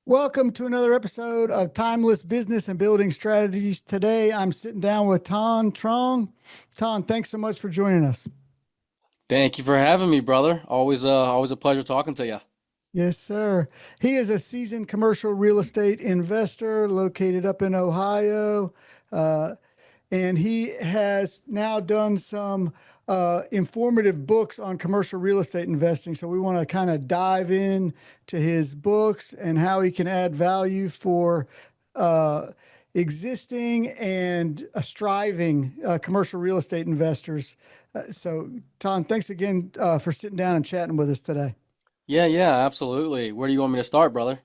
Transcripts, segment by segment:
Welcome to another episode of Timeless Business and Building Strategies. Today, I'm sitting down with Tanh Truong. Tanh, thanks so much for joining us. Thank you for having me, brother. Always a pleasure talking to you. Yes, sir. He is a seasoned commercial real estate investor located up in Ohio. Uh, and he has now done some informative books on commercial real estate investing. So we want to kind of dive in to his books and how he can add value for uh, existing and striving commercial real estate investors. So, Tom, thanks again for sitting down and chatting with us today. Yeah, absolutely. Where do you want me to start, brother?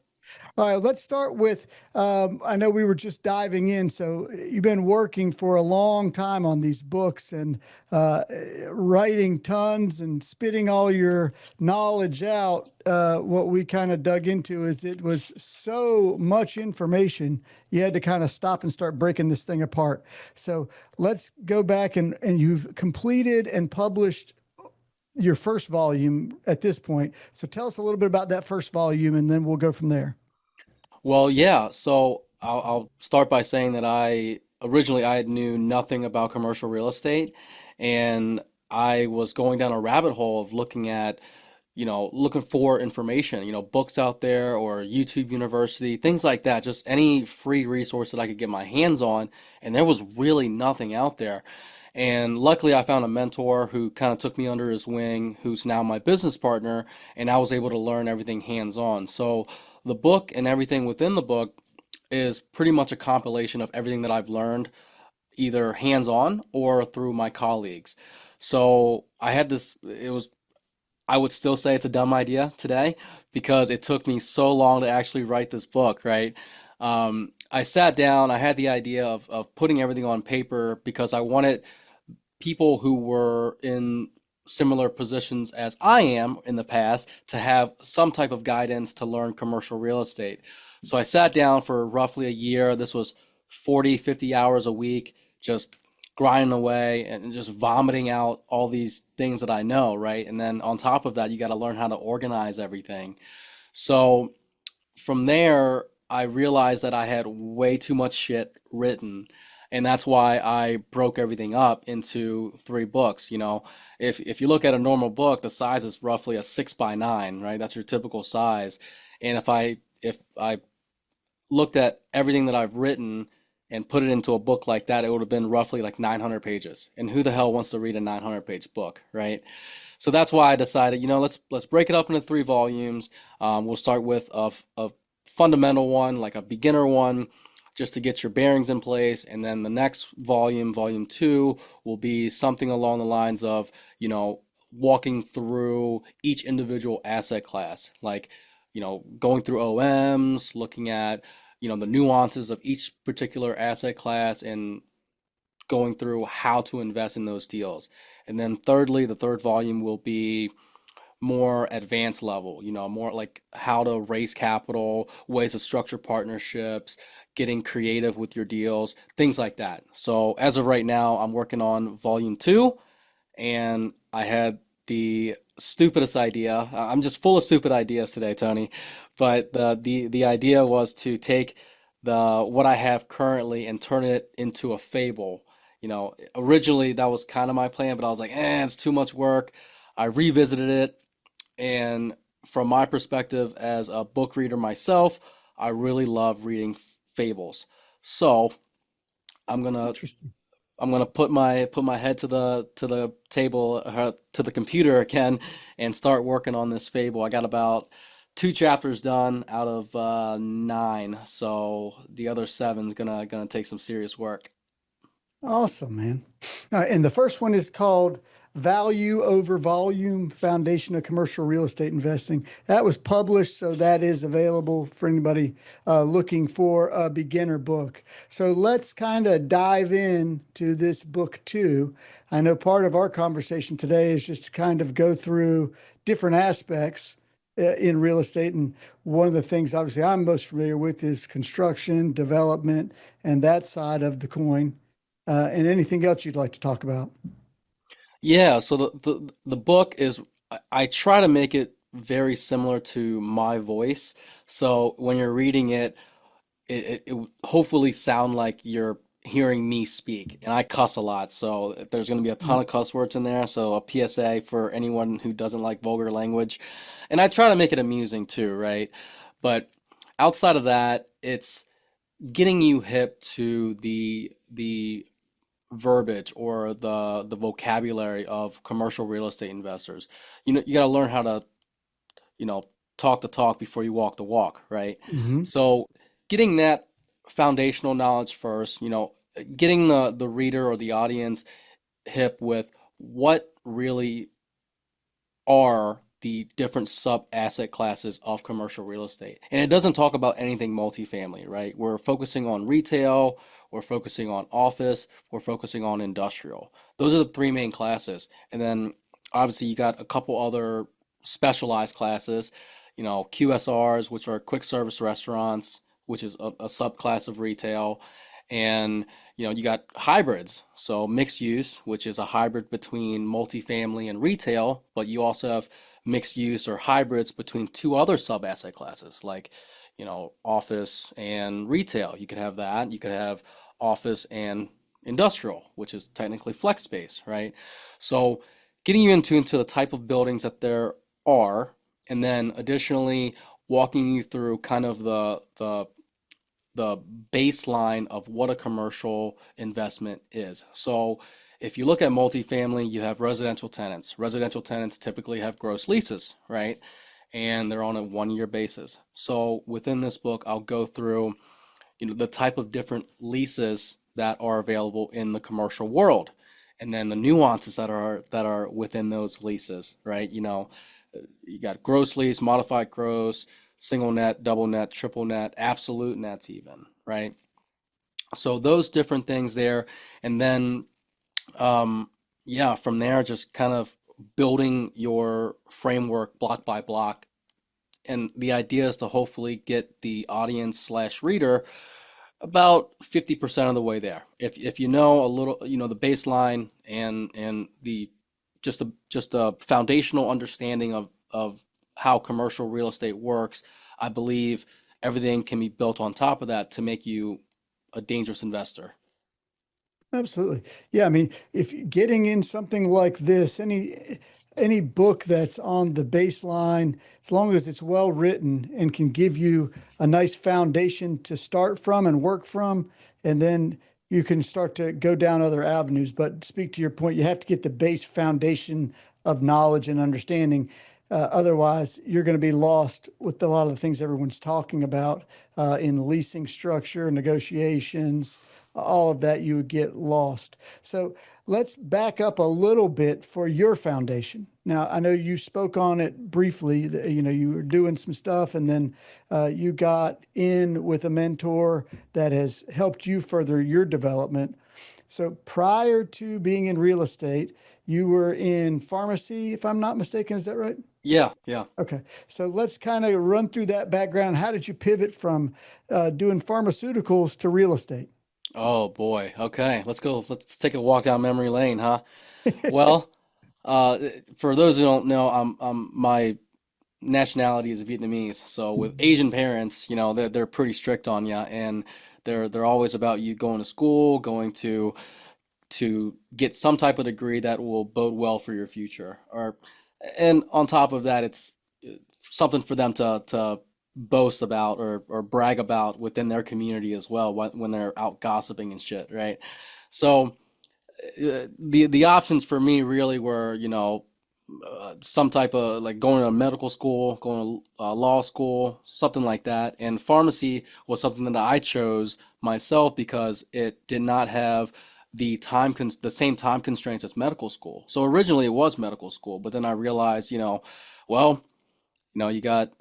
All right, let's start with I know we were just diving in. So you've been working for a long time on these books and uh, writing tons and spitting all your knowledge out. What we kind of dug into is it was so much information, you had to kind of stop and start breaking this thing apart. So let's go back and you've completed and published your first volume at this point. So tell us a little bit about that first volume and then we'll go from there. Well, yeah. So I'll start by saying that I knew nothing about commercial real estate, and I was going down a rabbit hole of looking for information, books out there or YouTube University, things like that, just any free resource that I could get my hands on, and there was really nothing out there. And luckily, I found a mentor who kind of took me under his wing, who's now my business partner, and I was able to learn everything hands on. So the book and everything within the book is pretty much a compilation of everything that I've learned, either hands on or through my colleagues. So I would still say it's a dumb idea today because it took me so long to actually write this book, right? I sat down, I had the idea of putting everything on paper because I wanted people who were in similar positions as I am in the past to have some type of guidance to learn commercial real estate. So I sat down for roughly a year. This was 40, 50 hours a week, just grinding away and just vomiting out all these things that I know, right? And then on top of that, you got to learn how to organize everything. So from there, I realized that I had way too much shit written. And that's why I broke everything up into three books. If you look at a normal book, the size is roughly a 6 by 9, right? That's your typical size. And if I looked at everything that I've written and put it into a book like that, it would have been roughly like 900 pages. And who the hell wants to read a 900-page book, right? So that's why I decided, let's break it up into three volumes. We'll start with a fundamental one, like a beginner one, just to get your bearings in place. And then the next volume, volume two, will be something along the lines of, walking through each individual asset class, like, going through OMs, looking at, the nuances of each particular asset class and going through how to invest in those deals. And then thirdly, the third volume will be more advanced level, more like how to raise capital, ways to structure partnerships, getting creative with your deals, things like that. So as of right now, I'm working on volume two, and I had the stupidest idea. I'm just full of stupid ideas today, Tony. But the idea was to take the what I have currently and turn it into a fable. Originally that was kind of my plan, but I was like, it's too much work. I revisited it, and from my perspective as a book reader myself, I really love reading fables. So I'm gonna Interesting. I'm gonna put my head to the table, to the computer again, and start working on this fable. I got about two chapters done out of nine, so the other seven's gonna take some serious work. Awesome, man. And the first one is called Value Over Volume Foundation of Commercial Real Estate Investing. That was published, so that is available for anybody looking for a beginner book. So let's kind of dive in to this book too. I know part of our conversation today is just to kind of go through different aspects in real estate. And one of the things, obviously, I'm most familiar with is construction, development, and that side of the coin and anything else you'd like to talk about. Yeah, so the book is, I try to make it very similar to my voice. So when you're reading it, it would hopefully sound like you're hearing me speak. And I cuss a lot, so there's going to be a ton Mm. of cuss words in there. So a PSA for anyone who doesn't like vulgar language. And I try to make it amusing too, right? But outside of that, it's getting you hip to the verbiage or the vocabulary of commercial real estate investors. You know, you got to learn how to, you know, talk the talk before you walk the walk, right? Mhm. So getting that foundational knowledge first, you know, getting the reader or the audience hip with what really are the different sub asset classes of commercial real estate. And it doesn't talk about anything multifamily, right? We're focusing on retail, we're focusing on office, we're focusing on industrial. Those are the three main classes. And then obviously you got a couple other specialized classes, you know, QSRs, which are quick service restaurants, which is a subclass of retail. And you know, you got hybrids, so mixed use, which is a hybrid between multifamily and retail, but you also have mixed use or hybrids between two other sub asset classes, like, you know, office and retail. You could have that. You could have office and industrial, which is technically flex space, right? So getting you into the type of buildings that there are, and then additionally walking you through kind of the baseline of what a commercial investment is. So if you look at multifamily, you have residential tenants. Residential tenants typically have gross leases, right? And they're on a 1 year basis. So within this book, I'll go through, you know, the type of different leases that are available in the commercial world, and then the nuances that are within those leases, right? You know, you got gross lease, modified gross, single net, double net, triple net, absolute nets even, right? So those different things there, and then yeah, from there just kind of building your framework block by block. And the idea is to hopefully get the audience slash reader about 50% of the way there. If you know a little, you know, the baseline and the just a foundational understanding of how commercial real estate works, I believe everything can be built on top of that to make you a dangerous investor. Absolutely. Yeah, I mean, if getting in something like this, any book that's on the baseline, as long as it's well written and can give you a nice foundation to start from and work from, and then you can start to go down other avenues. But speak to your point, you have to get the base foundation of knowledge and understanding. Otherwise, you're going to be lost with a lot of the things everyone's talking about in leasing structure, negotiations, all of that, you would get lost. So let's back up a little bit for your foundation. Now, I know you spoke on it briefly. You know, you were doing some stuff, and then you got in with a mentor that has helped you further your development. So prior to being in real estate, you were in pharmacy, if I'm not mistaken. Is that right? Yeah, yeah. Okay. So let's kind of run through that background. How did you pivot from doing pharmaceuticals to real estate? Oh boy. Okay, let's go. Let's take a walk down memory lane, huh? Well, uh, for those who don't know, my nationality is Vietnamese. So with Asian parents, you know, they're pretty strict on you, and they're always about you going to school, going to get some type of degree that will bode well for your future. Or, and on top of that, it's something for them to boast about or brag about within their community as well when they're out gossiping and shit, right? So the options for me really were, you know, some type of like going to medical school, going to law school, something like that. And pharmacy was something that I chose myself because it did not have the same time constraints as medical school. So originally it was medical school, but then I realized, you know, well, you know, you got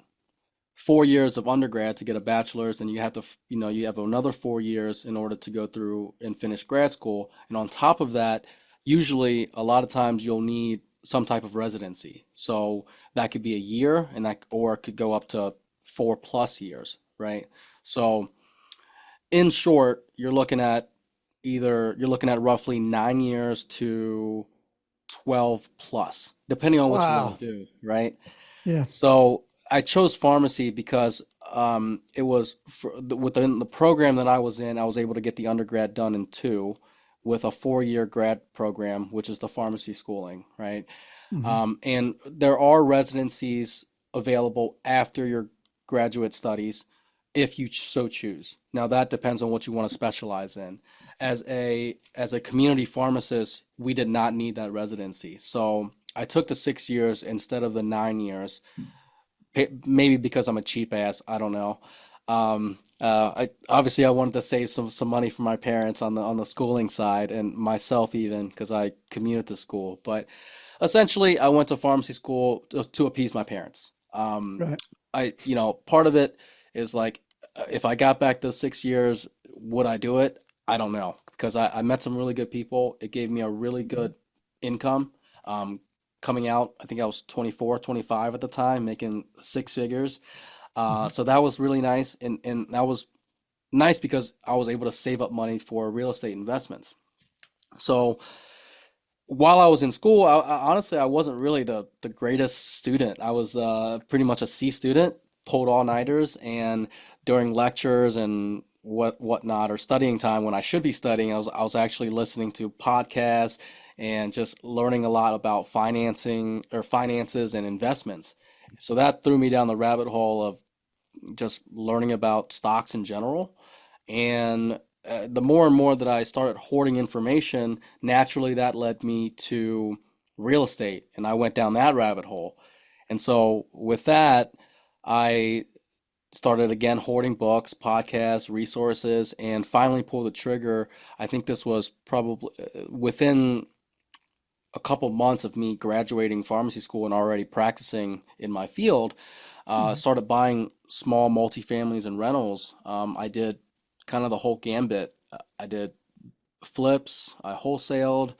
4 years of undergrad to get a bachelor's, and you have to, you know, you have another 4 years in order to go through and finish grad school. And on top of that, usually a lot of times you'll need some type of residency. So that could be a year, and that, or it could go up to 4+ years, right? So in short, you're looking at roughly 9 years to 12 plus, depending on what you want Wow. to do, right? Yeah. So I chose pharmacy because it was within the program that I was in, I was able to get the undergrad done in two with a 4-year grad program, which is the pharmacy schooling, right? Hmm. And there are residencies available after your graduate studies if you so choose. Now that depends on what you want to specialize in. As a community pharmacist, we did not need that residency. So I took the 6 years instead of the 9 years, maybe because I'm a cheap ass. I don't know. Obviously I wanted to save some money for my parents on the schooling side and myself even because I commuted to school. But essentially, I went to pharmacy school to appease my parents. Right. Part of it is like, if I got back those 6 years, would I do it? I don't know because I met some really good people. It gave me a really good income. Um, Coming out, I think I was 24, 25 at the time, making six figures. Hmm. So that was really nice. And that was nice because I was able to save up money for real estate investments. So while I was in school, honestly, I wasn't really the greatest student. I was pretty much a C student, pulled all-nighters, and during lectures and whatnot or studying time when I should be studying, I was actually listening to podcasts and just learning a lot about financing or finances and investments. So that threw me down the rabbit hole of just learning about stocks in general. And the more and more that I started hoarding information, naturally that led me to real estate, and I went down that rabbit hole. And so with that, I started again hoarding books, podcasts, resources, and finally pulled the trigger. I think this was probably within a couple months of me graduating pharmacy school and already practicing in my field. Hmm. Started buying small multifamilies and rentals. I did kind of the whole gambit. I did flips, I wholesaled,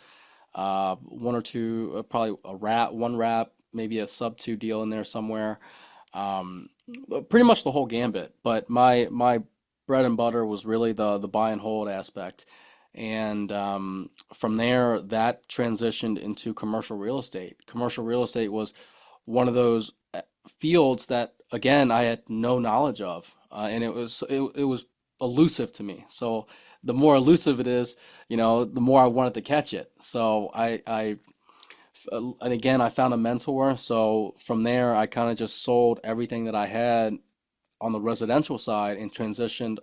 one or two, probably one wrap, maybe a sub two deal in there somewhere. Um, Pretty much the whole gambit. But my bread and butter was really the buy and hold aspect. And from there, that transitioned into commercial real estate. Commercial real estate was one of those fields that, again, I had no knowledge of, and it was elusive to me. So the more elusive it is, the more I wanted to catch it. So and again, I found a mentor. So from there, I kind of just sold everything that I had on the residential side and transitioned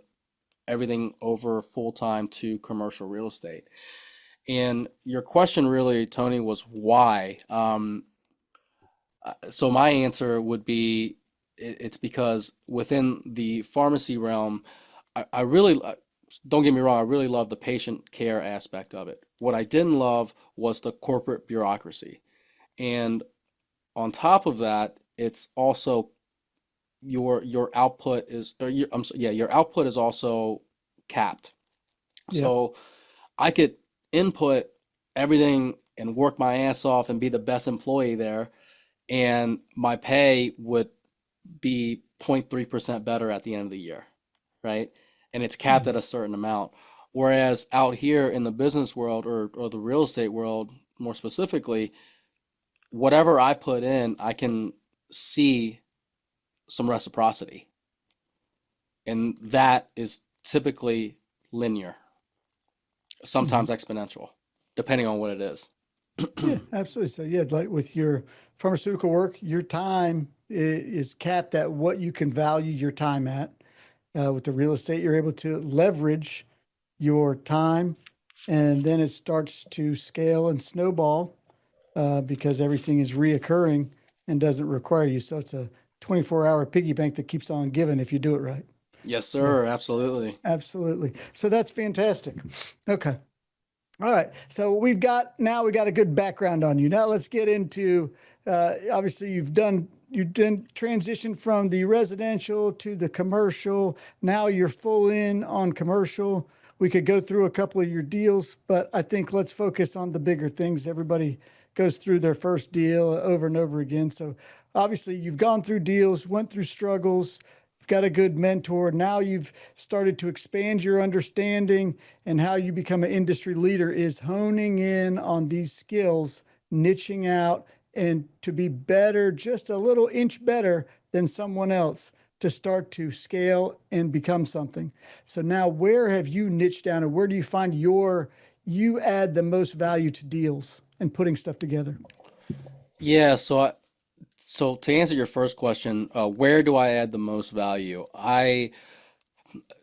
everything over full time to commercial real estate. And your question really, Tony, was why? So my answer would be it's because within the pharmacy realm, I really, don't get me wrong, I really love the patient care aspect of it. What I didn't love was the corporate bureaucracy. And on top of that, it's also your output is, or yeah, your output is also capped. Yeah. So I could input everything and work my ass off and be the best employee there, and my pay would be 0.3% better at the end of the year, right? And it's capped Hmm. at a certain amount. Whereas out here in the business world or the real estate world, more specifically, whatever I put in, I can see some reciprocity. And that is typically linear, Hmm. sometimes exponential, depending on what it is. Yeah, absolutely. So yeah, like with your pharmaceutical work, your time is capped at what you can value your time at. With the real estate, you're able to leverage your time, and then it starts to scale and snowball because everything is reoccurring and doesn't require you. So it's a 24-hour piggy bank that keeps on giving if you do it right. Yes, So sir. Absolutely. absolutely. So that's fantastic. Okay. All right. So we got a good background on you. Now let's get into obviously you've done transition from the residential to the commercial. Now you're full in on commercial. We could go through a couple of your deals, but I think let's focus on the bigger things. Everybody goes through their first deal over and over again. So obviously you've gone through deals, went through struggles, you've got a good mentor. Now you've started to expand your understanding, and how you become an industry leader is honing in on these skills, niching out, and to be better, just a little inch better than someone else to start to scale and become something. So now where have you niched down, or where do you find you add the most value to deals and putting stuff together? Yeah, so to answer your first question, where do I add the most value?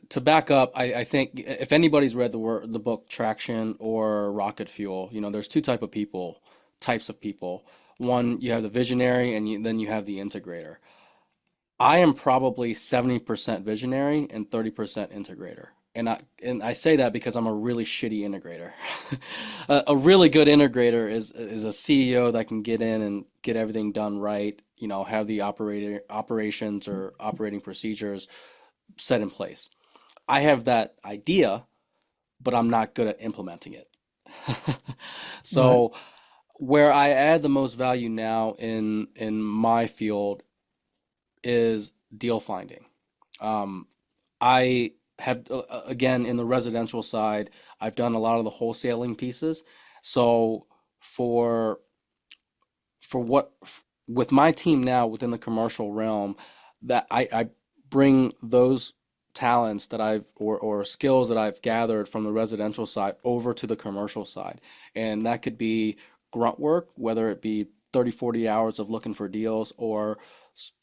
To back up, I think if anybody's read the book Traction or Rocket Fuel, there's two types of people. One, you have the visionary, and then you have the integrator. I am probably 70% visionary and 30% integrator. And I say that because I'm a really shitty integrator. A really good integrator is a CEO that can get in and get everything done right, have the operations or operating procedures set in place. I have that idea, but I'm not good at implementing it. Right. So where I add the most value now in my field is deal finding. Um, I have again in the residential side, I've done a lot of the wholesaling pieces. So for for what with my team now within the commercial realm, that I bring those talents that or skills that I've gathered from the residential side over to the commercial side. And that could be grunt work, whether it be 30, 40 hours of looking for deals or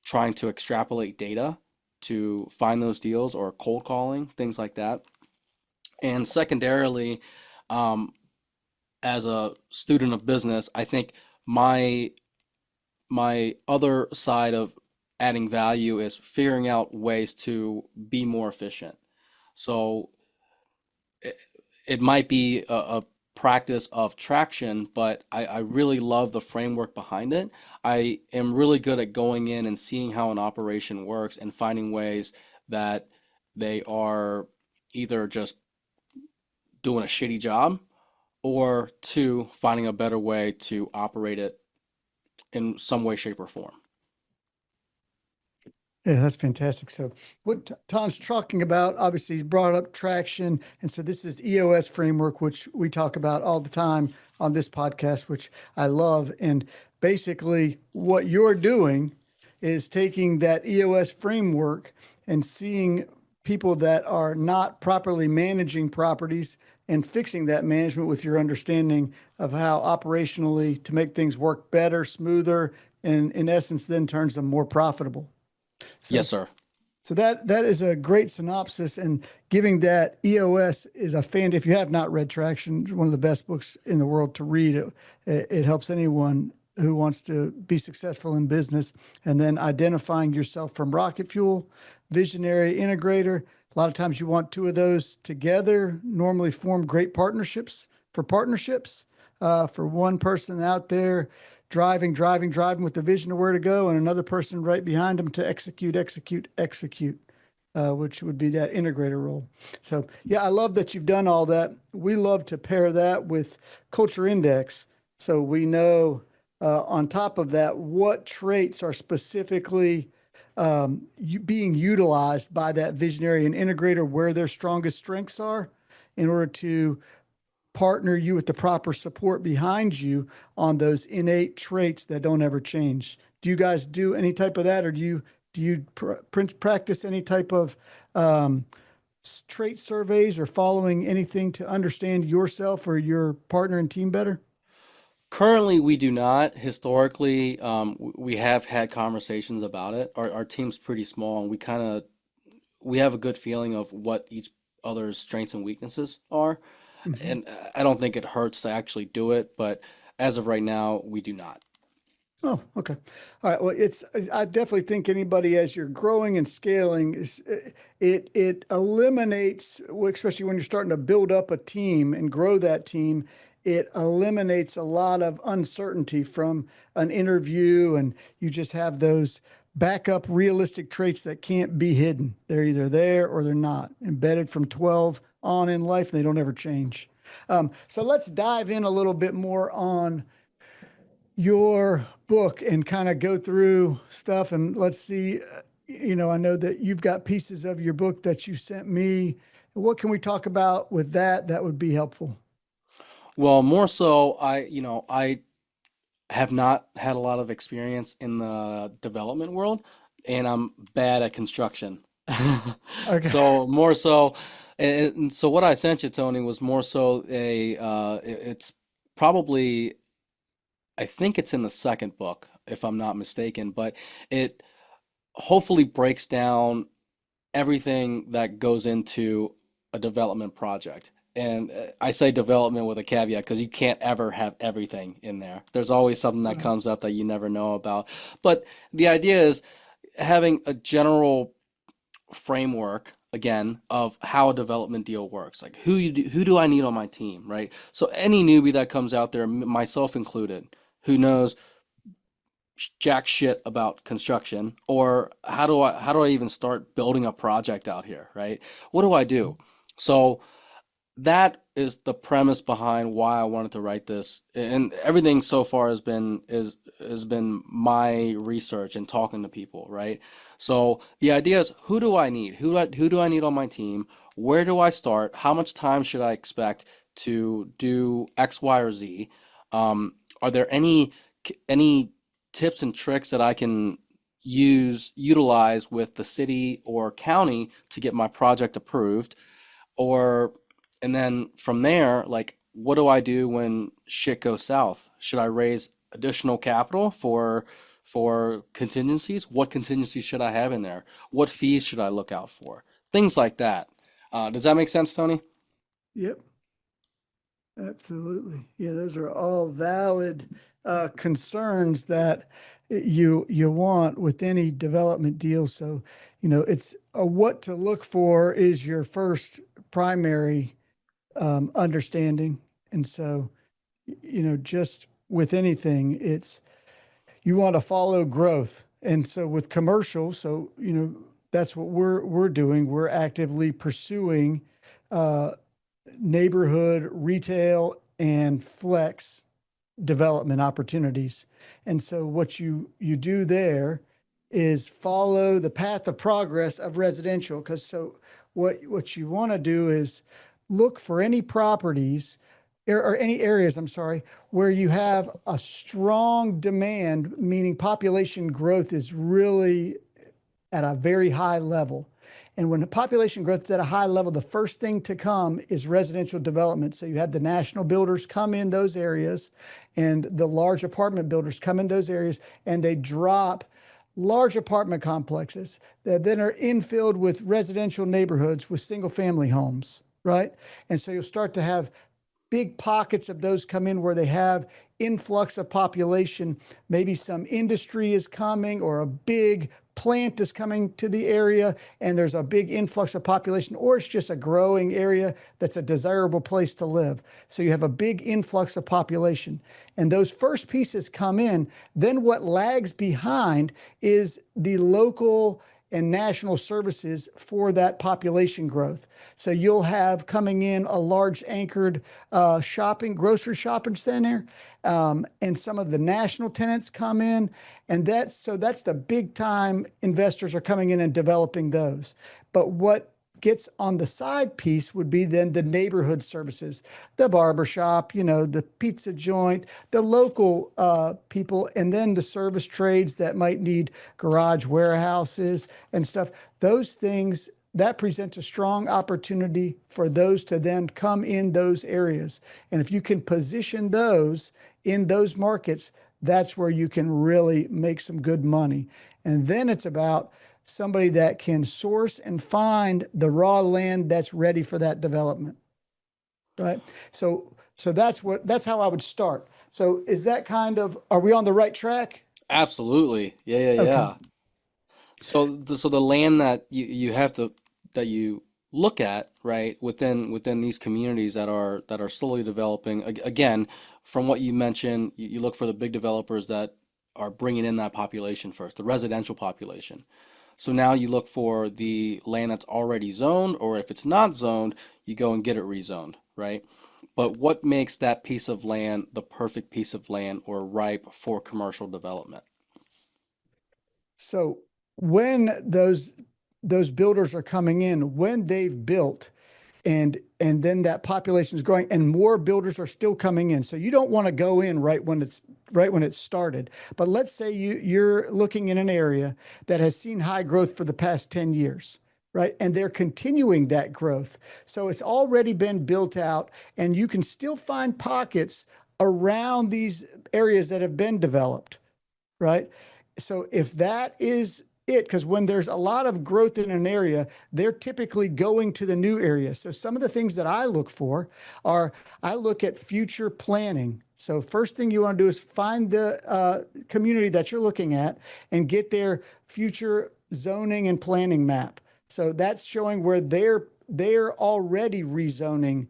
trying to extrapolate data to find those deals or cold calling, things like that. And secondarily, um, as a student of business, I think my my other side of adding value is figuring out ways to be more efficient. So it, it might be a practice of traction, but I really love the framework behind it. I am really good at going in and seeing how an operation works and finding ways that they are either just doing a shitty job or two, finding a better way to operate it in some way, shape, or form. Yeah, that's fantastic. So, what Tom's talking about, obviously, he's brought up traction. And so, this is EOS framework, which we talk about all the time on this podcast, which I love. And basically, what you're doing is taking that EOS framework and seeing people that are not properly managing properties and fixing that management with your understanding of how operationally to make things work better, smoother, and in essence, then turns them more profitable. Yes, So, sir. that is a great synopsis, and giving that EOS is a fan. If you have not read Traction, it's one of the best books in the world to read. It helps anyone who wants to be successful in business. And then identifying yourself from rocket fuel, visionary, integrator. A lot of times you want two of those together. Normally form great partnerships. For one person out there driving with the vision of where to go, and another person right behind them to execute, which would be that integrator role. So, yeah, I love that you've done all that. We love to pair that with culture index. So we know on top of that, what traits are specifically being utilized by that visionary and integrator, where their strongest strengths are, in order to partner you with the proper support behind you on those innate traits that don't ever change. Do you guys do any type of that, or do you practice any type of um, trait surveys or following anything to understand yourself or your partner and team better? Currently, we do not. Historically, we have had conversations about it. Our team's pretty small, and we have a good feeling of what each other's strengths and weaknesses are. Mhm. And I don't think it hurts to actually do it, but as of right now, we do not. Oh, okay. All right. Well, I definitely think anybody, as you're growing and scaling, it eliminates, well, especially when you're starting to build up a team and grow that team, it eliminates a lot of uncertainty from an interview, and you just have those backup realistic traits that can't be hidden. They're either there or they're not, embedded from 12 on in life. They don't ever change. So let's dive in a little bit more on your book and kind of go through stuff, and let's see. I know that you've got pieces of your book that you sent me. What can we talk about with that would be helpful? Well, more so, I have not had a lot of experience in the development world, and I'm bad at construction. Okay. So more so, and so what I sent you, Tony, was more so it's probably, I think it's in the second book, if I'm not mistaken, but it hopefully breaks down everything that goes into a development project. And I say development with a caveat because you can't ever have everything in there. There's always something that Right. comes up that you never know about. But the idea is having a general framework again of how a development deal works. Like who do I need on my team, right? So any newbie that comes out there, myself included, who knows jack shit about construction, or how do I even start building a project out here, right? What do I do? So that is the premise behind why I wanted to write this. And everything so far has been my research and talking to people, right? So the idea is who do I need? Who do I need on my team? Where do I start? How much time should I expect to do X, Y, or Z? Are there any tips and tricks that I can utilize with the city or county to get my project approved? Or, and then from there, like, what do I do when shit goes south? Should I raise additional capital for contingencies? What contingencies should I have in there? What fees should I look out for? Things like that. Does that make sense, Tony? Yep. Absolutely. Yeah, those are all valid concerns that you want with any development deal. So, it's what to look for is your first primary understanding. And so, just with anything, it's you want to follow growth. And so with commercial, so that's what we're doing. We're actively pursuing uh, neighborhood retail and flex development opportunities. And so what you do there is follow the path of progress of residential. Because so what you want to do is look for any properties or any areas, I'm sorry, where you have a strong demand, meaning population growth is really at a very high level. And when the population growth is at a high level, the first thing to come is residential development. So you have the national builders come in those areas and the large apartment builders come in those areas and they drop large apartment complexes that then are infilled with residential neighborhoods with single family homes, right? And so you'll start to have big pockets of those come in where they have influx of population. Maybe some industry is coming or a big plant is coming to the area and there's a big influx of population, or it's just a growing area that's a desirable place to live. So you have a big influx of population. And those first pieces come in. Then what lags behind is the local and national services for that population growth. So you'll have coming in a large anchored grocery shopping center, and some of the national tenants come in, and that's the big time investors are coming in and developing those. But what gets on the side piece would be then the neighborhood services, the barber shop, the pizza joint, the local people, and then the service trades that might need garage warehouses and stuff. Those things that presents a strong opportunity for those to then come in those areas. And if you can position those in those markets, that's where you can really make some good money. And then it's about somebody that can source and find the raw land that's ready for that development, right? So that's how I would start. So is that are we on the right track? Absolutely. Yeah, yeah, Okay. yeah. So the land that you have to that you look at, right, within these communities that are slowly developing. Again, from what you mentioned, you look for the big developers that are bringing in that population first, the residential population. So now you look for the land that's already zoned, or if it's not zoned, you go and get it rezoned, right? But what makes that piece of land the perfect piece of land or ripe for commercial development? So when those builders are coming in, when they've built, and then that population is growing and more builders are still coming in. So you don't want to go in right when it started. But let's say you're looking in an area that has seen high growth for the past 10 years, right? And they're continuing that growth. So it's already been built out and you can still find pockets around these areas that have been developed, right? So if that is it, because when there's a lot of growth in an area, they're typically going to the new area. So some of the things that I look for are I look at future planning. So first thing you want to do is find the community that you're looking at and get their future zoning and planning map. So that's showing where they're already rezoning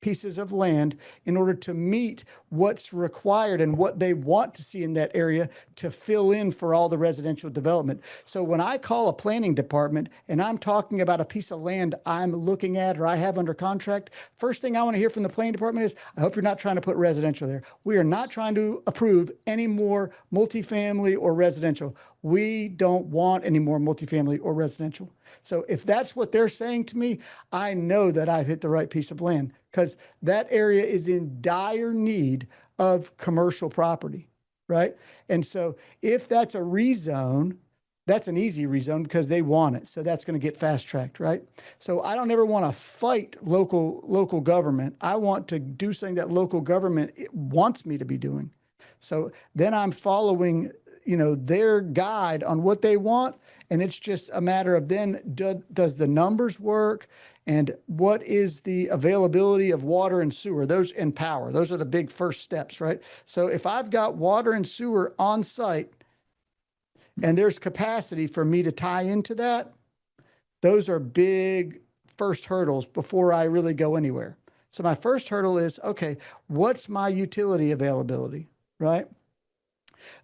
pieces of land in order to meet what's required and what they want to see in that area to fill in for all the residential development. So when I call a planning department and I'm talking about a piece of land I'm looking at or I have under contract, first thing I want to hear from the planning department is, I hope you're not trying to put residential there. We are not trying to approve any more multifamily or residential. We don't want any more multifamily or residential. So if that's what they're saying to me, I know that I've hit the right piece of land because that area is in dire need of commercial property, right? And so if that's a rezone, that's an easy rezone because they want it. So that's going to get fast tracked, right? So I don't ever want to fight local government. I want to do something that local government wants me to be doing. So then I'm following, their guide on what they want. And it's just a matter of then does the numbers work and what is the availability of water and sewer, those and power. Those are the big first steps, right? So if I've got water and sewer on site and there's capacity for me to tie into that, those are big first hurdles before I really go anywhere. So my first hurdle is, okay, what's my utility availability, right?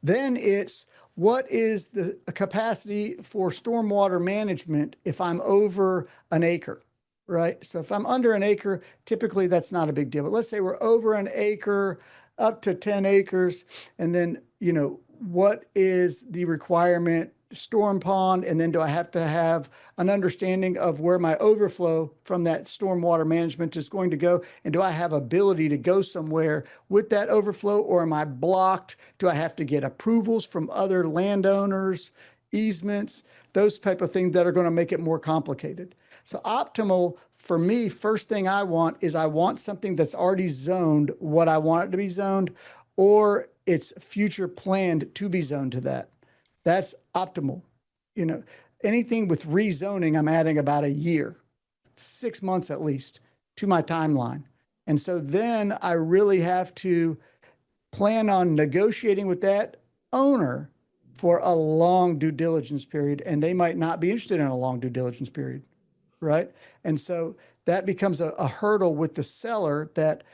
Then it's what is the capacity for stormwater management if I'm over an acre, right? So if I'm under an acre, typically that's not a big deal. But let's say we're over an acre, up to 10 acres, and then, what is the requirement storm pond? And then do I have to have an understanding of where my overflow from that stormwater management is going to go? And do I have ability to go somewhere with that overflow, or am I blocked? Do I have to get approvals from other landowners, easements, those type of things that are going to make it more complicated? So optimal for me, first thing I want is I want something that's already zoned what I want it to be zoned, or it's future planned to be zoned to that. That's optimal. Anything with rezoning, I'm adding about a year, 6 months at least to my timeline. And so then I really have to plan on negotiating with that owner for a long due diligence period. And they might not be interested in a long due diligence period, right? And so that becomes a hurdle with the seller that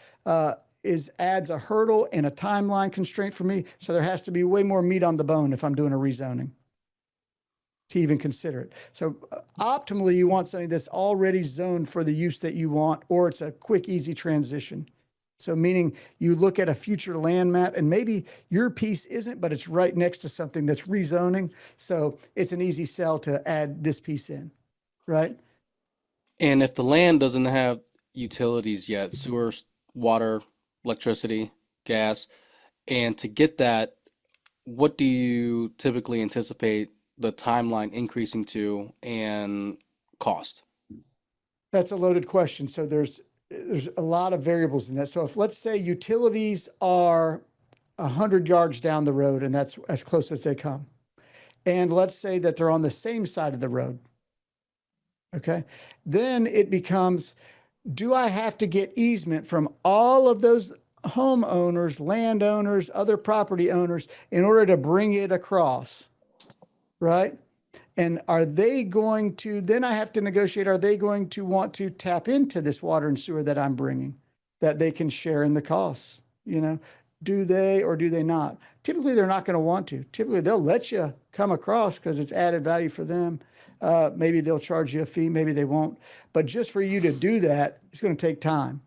adds a hurdle and a timeline constraint for me. So there has to be way more meat on the bone if I'm doing a rezoning to even consider it. So optimally, you want something that's already zoned for the use that you want, or it's a quick, easy transition. So meaning you look at a future land map and maybe your piece isn't, but it's right next to something that's rezoning. So it's an easy sell to add this piece in, right? And if the land doesn't have utilities yet, sewer, water, electricity, gas, and to get that, what do you typically anticipate the timeline increasing to and cost? That's a loaded question. So there's a lot of variables in that. So if let's say utilities are 100 yards down the road and that's as close as they come, and let's say that they're on the same side of the road, okay, then it becomes, do I have to get easement from all of those homeowners, landowners, other property owners in order to bring it across, right? And are they going to, then I have to negotiate, are they going to want to tap into this water and sewer that I'm bringing that they can share in the costs? Do they or do they not? Typically, they're not going to want to. Typically, they'll let you come across because it's added value for them. Maybe they'll charge you a fee, maybe they won't. But just for you to do that, it's going to take time,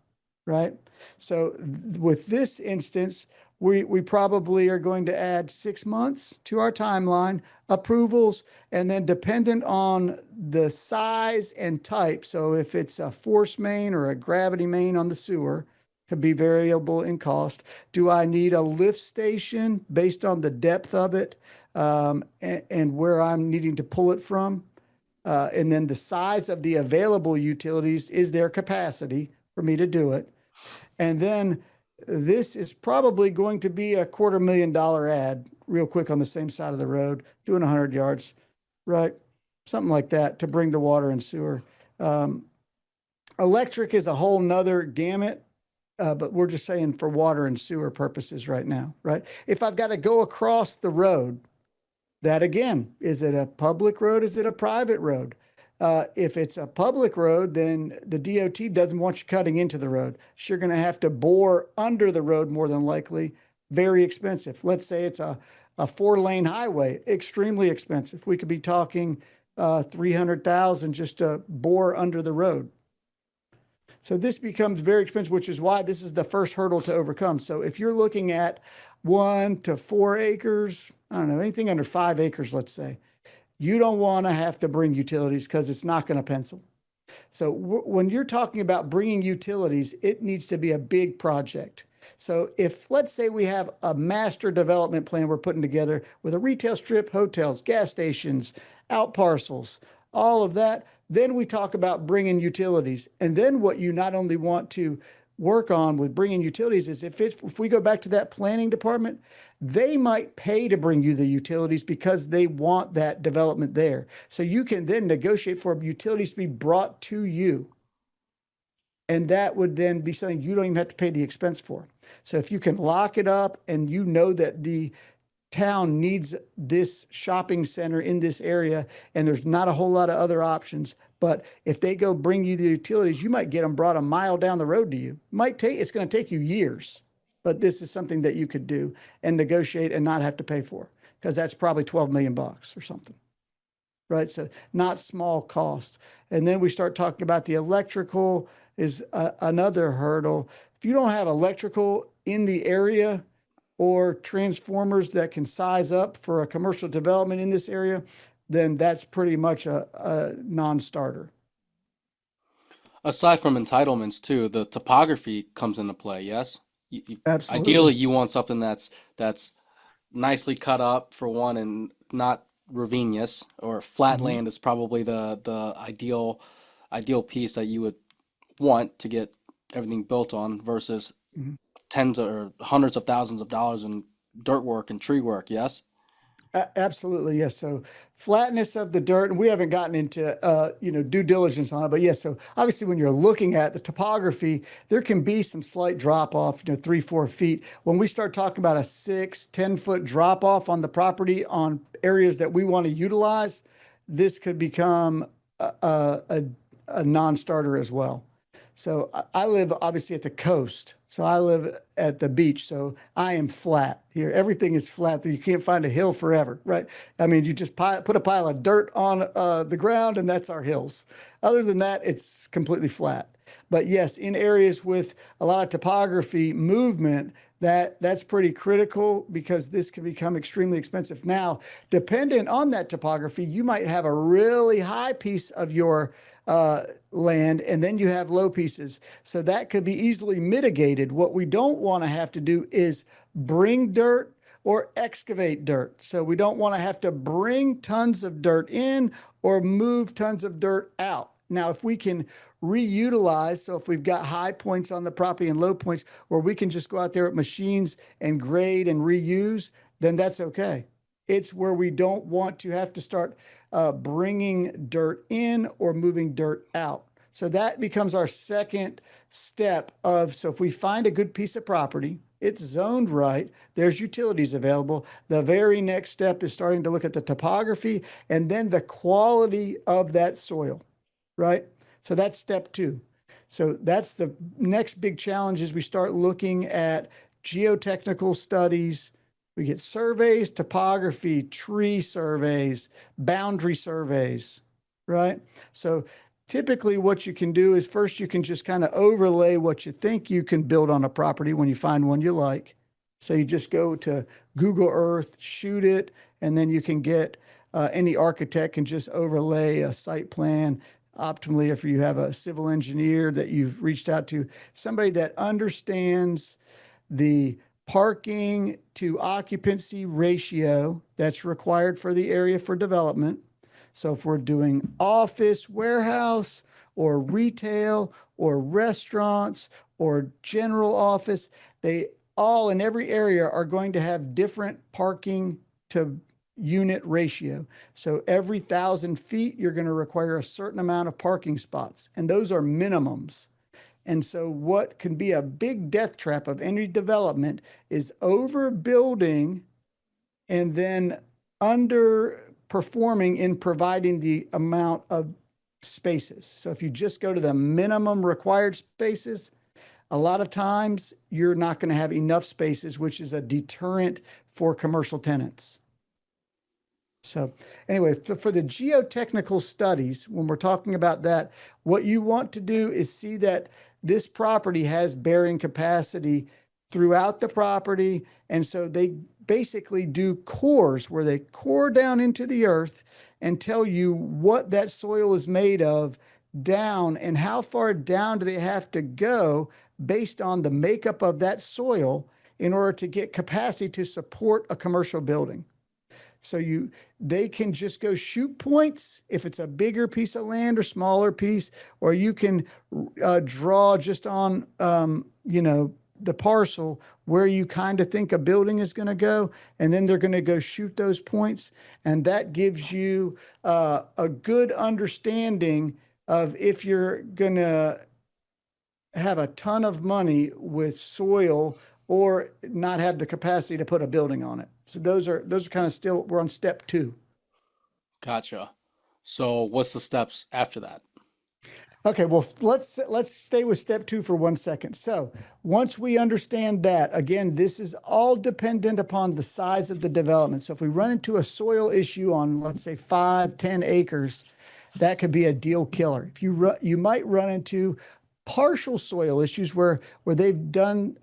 right? So with this instance, we probably are going to add 6 months to our timeline, approvals, and then dependent on the size and type. So if it's a force main or a gravity main on the sewer, could be variable in cost. Do I need a lift station based on the depth of it, and where I'm needing to pull it from? And then the size of the available utilities, is their capacity for me to do it? And then this is probably going to be a $250,000 ad real quick on the same side of the road, doing 100 yards, right? Something like that to bring the water and sewer. Um, Electric is a whole nother gamut, but we're just saying for water and sewer purposes right now, right? If I've got to go across the road, that again, is it a public road? Is it a private road? If it's a public road, then the DOT doesn't want you cutting into the road. So you're going to have to bore under the road more than likely. Very expensive. Let's say it's a 4-lane highway, extremely expensive. We could be talking 300,000 just to bore under the road. So this becomes very expensive, which is why this is the first hurdle to overcome. So if you're looking at 1 to 4 acres, I don't know, anything under 5 acres, let's say, you don't want to have to bring utilities because it's not going to pencil. So when you're talking about bringing utilities, it needs to be a big project. So if, let's say we have a master development plan we're putting together with a retail strip, hotels, gas stations, out parcels, all of that, then we talk about bringing utilities. And then what you not only want to work on with bringing utilities is if we go back to that planning department, they might pay to bring you the utilities because they want that development there. So you can then negotiate for utilities to be brought to you. And that would then be something you don't even have to pay the expense for. So if you can lock it up and you know that the town needs this shopping center in this area and there's not a whole lot of other options, but if they go bring you the utilities, you might get them brought a mile down the road to you. It's going to take you years, but this is something that you could do and negotiate and not have to pay for, because that's probably 12 million bucks or something. Right? So not small cost. And then we start talking about the electrical is another hurdle. If you don't have electrical in the area or transformers that can size up for a commercial development in this area, then that's pretty much a non-starter. Aside from entitlements too, the topography comes into play, yes? Ideally, Absolutely. you want something that's nicely cut up for one and not ravinous, or flat Mhm. land is probably the ideal piece that you would want to get everything built on versus Mhm. tens or hundreds of thousands of dollars in dirt work and tree work, yes? Absolutely, yes. So flatness of the dirt, and we haven't gotten into due diligence on it, but yes. So obviously, when you're looking at the topography, there can be some slight drop off, 3, 4 feet. When we start talking about a 6, 10 foot drop off on the property on areas that we want to utilize, this could become a non-starter as well. So I live obviously at the coast. So I live at the beach. So I am flat here. Everything is flat. You can't find a hill forever, right? I mean, you just put a pile of dirt on the ground and that's our hills. Other than that, it's completely flat. But yes, in areas with a lot of topography movement, that's pretty critical because this can become extremely expensive. Now, dependent on that topography, you might have a really high piece of your land, and then you have low pieces. So that could be easily mitigated. What we don't want to have to do is bring dirt or excavate dirt. So we don't want to have to bring tons of dirt in or move tons of dirt out. Now, if we can reutilize, so if we've got high points on the property and low points where we can just go out there with machines and grade and reuse, then that's okay. It's where we don't want to have to start bringing dirt in or moving dirt out. So that becomes our second step of, so if we find a good piece of property, it's zoned right, there's utilities available. The very next step is starting to look at the topography and then the quality of that soil, right? So that's step two. So that's the next big challenge is we start looking at geotechnical studies. We get surveys, topography, tree surveys, boundary surveys, right? So typically what you can do is first you can just kind of overlay what you think you can build on a property when you find one you like. So you just go to Google Earth, shoot it, and then you can get any architect can just overlay a site plan optimally if you have a civil engineer that you've reached out to, somebody that understands the parking to occupancy ratio that's required for the area for development. So if we're doing office, warehouse, or retail, or restaurants, or general office, they all in every area are going to have different parking to unit ratio. So every 1,000 feet, you're going to require a certain amount of parking spots, and those are minimums. And so, what can be a big death trap of any development is overbuilding and then underperforming in providing the amount of spaces. So, if you just go to the minimum required spaces, a lot of times you're not going to have enough spaces, which is a deterrent for commercial tenants. So anyway, for the geotechnical studies, when we're talking about that, what you want to do is see that this property has bearing capacity throughout the property. And so they basically do cores where they core down into the earth and tell you what that soil is made of down and how far down do they have to go based on the makeup of that soil in order to get capacity to support a commercial building. So they can just go shoot points if it's a bigger piece of land or smaller piece, or you can draw just on the parcel where you kind of think a building is going to go, and then they're going to go shoot those points, and that gives you a good understanding of if you're going to have a ton of money with soil or not have the capacity to put a building on it. So those are kind of still, we're on step 2. Gotcha. So what's the steps after that? Okay, well, let's stay with step 2 for 1 second. So once we understand that, again, this is all dependent upon the size of the development. So if we run into a soil issue on, let's say, 5-10 acres, that could be a deal killer. If you might run into partial soil issues where they've done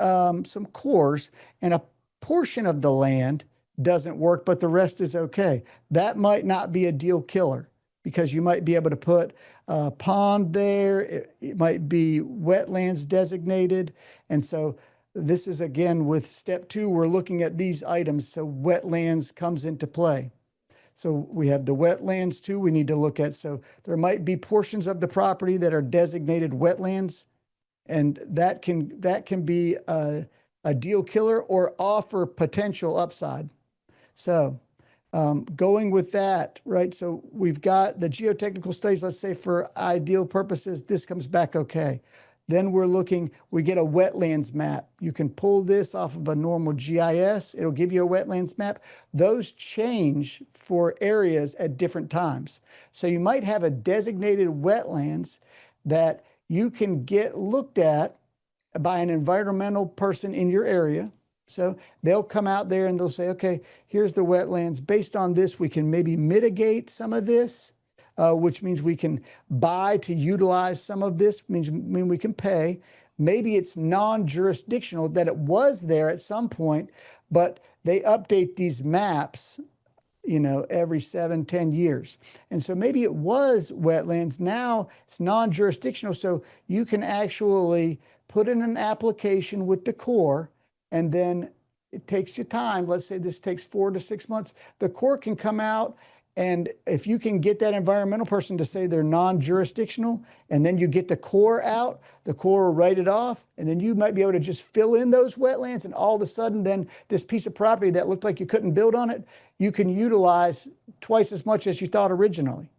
some cores and a portion of the land doesn't work, but the rest is okay. That might not be a deal killer because you might be able to put a pond there. It might be wetlands designated. And so this is again with step 2, we're looking at these items. So wetlands comes into play. So we have the wetlands too, we need to look at. So there might be portions of the property that are designated wetlands, and that can be a deal killer or offer potential upside. So going with that, right? So we've got the geotechnical studies, let's say for ideal purposes, this comes back okay. Then we get a wetlands map. You can pull this off of a normal GIS. It'll give you a wetlands map. Those change for areas at different times. So you might have a designated wetlands that you can get looked at by an environmental person in your area. So they'll come out there and they'll say, okay, here's the wetlands. Based on this, we can maybe mitigate some of this. Which means we can buy to utilize some of this, mean we can pay. Maybe it's non-jurisdictional, that it was there at some point, but they update these maps, every 7-10 years. And so maybe it was wetlands. Now it's non-jurisdictional. So you can actually put in an application with the Corps, and then it takes you time. Let's say this takes 4 to 6 months. The Corps can come out, and if you can get that environmental person to say they're non-jurisdictional, and then you get the Corps out, the Corps will write it off, and then you might be able to just fill in those wetlands, and all of a sudden then this piece of property that looked like you couldn't build on it, you can utilize twice as much as you thought originally.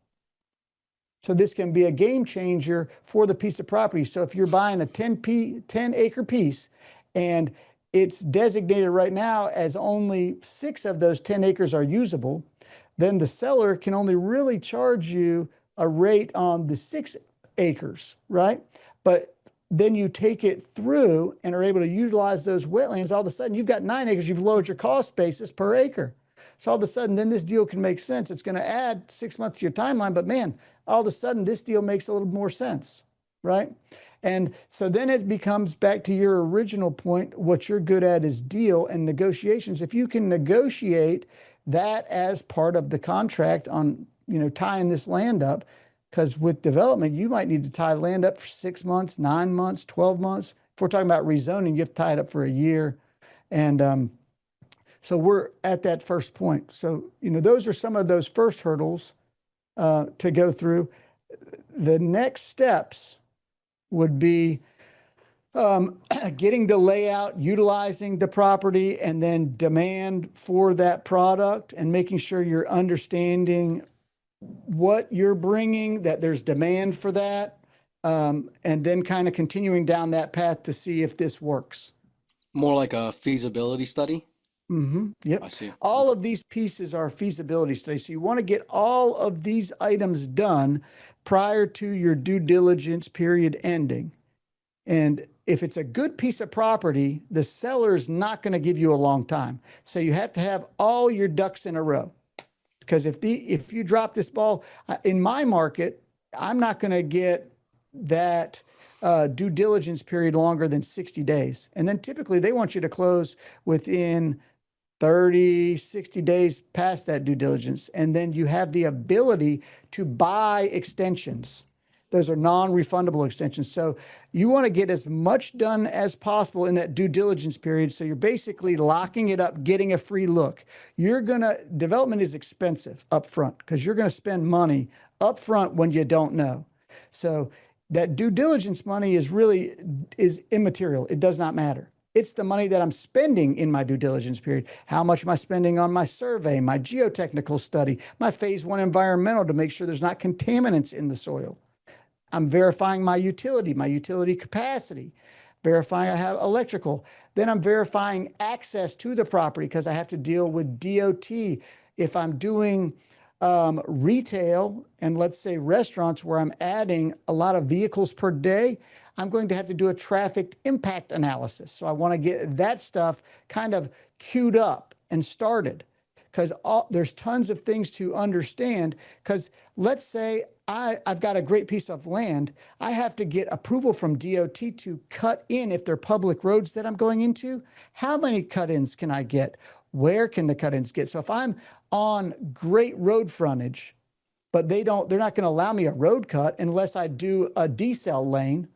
So this can be a game changer for the piece of property. So if you're buying a 10-acre piece and it's designated right now as only 6 of those 10 acres are usable, then the seller can only really charge you a rate on the 6 acres, right? But then you take it through and are able to utilize those wetlands. All of a sudden, you've got 9 acres, you've lowered your cost basis per acre. So all of a sudden, then this deal can make sense. It's going to add 6 months to your timeline, but man, all of a sudden, this deal makes a little more sense, right? And so then it becomes back to your original point. What you're good at is deal and negotiations. If you can negotiate that as part of the contract on, tying this land up, because with development, you might need to tie land up for 6 months, 9 months, 12 months. If we're talking about rezoning, you have to tie it up for a year. And so we're at that first point. So, those are some of those first hurdles to go through. The next steps would be getting the layout, utilizing the property, and then demand for that product, and making sure you're understanding what you're bringing, that there's demand for that, and then kind of continuing down that path to see if this works. More like a feasibility study. I Yep. see. All Okay. of these pieces are feasibility studies. So you want to get all of these items done prior to your due diligence period ending. And if it's a good piece of property, the seller is not going to give you a long time. So you have to have all your ducks in a row. Because if you drop this ball in my market, I'm not going to get that due diligence period longer than 60 days. And then typically they want you to close within 30, 60 days past that due diligence. And then you have the ability to buy extensions. Those are non-refundable extensions. So you want to get as much done as possible in that due diligence period. So you're basically locking it up, getting a free look. Development is expensive up front because you're going to spend money up front when you don't know. So that due diligence money is immaterial. It does not matter. It's the money that I'm spending in my due diligence period. How much am I spending on my survey, my geotechnical study, my phase 1 environmental to make sure there's not contaminants in the soil? I'm verifying my utility capacity, verifying I have electrical. Then I'm verifying access to the property because I have to deal with DOT. If I'm doing retail and let's say restaurants where I'm adding a lot of vehicles per day, I'm going to have to do a traffic impact analysis. So I want to get that stuff kind of queued up and started because there's tons of things to understand. Because let's say I've got a great piece of land. I have to get approval from DOT to cut in if they're public roads that I'm going into. How many cut-ins can I get? Where can the cut-ins get? So if I'm on great road frontage, but they're not going to allow me a road cut unless I do a decel lane,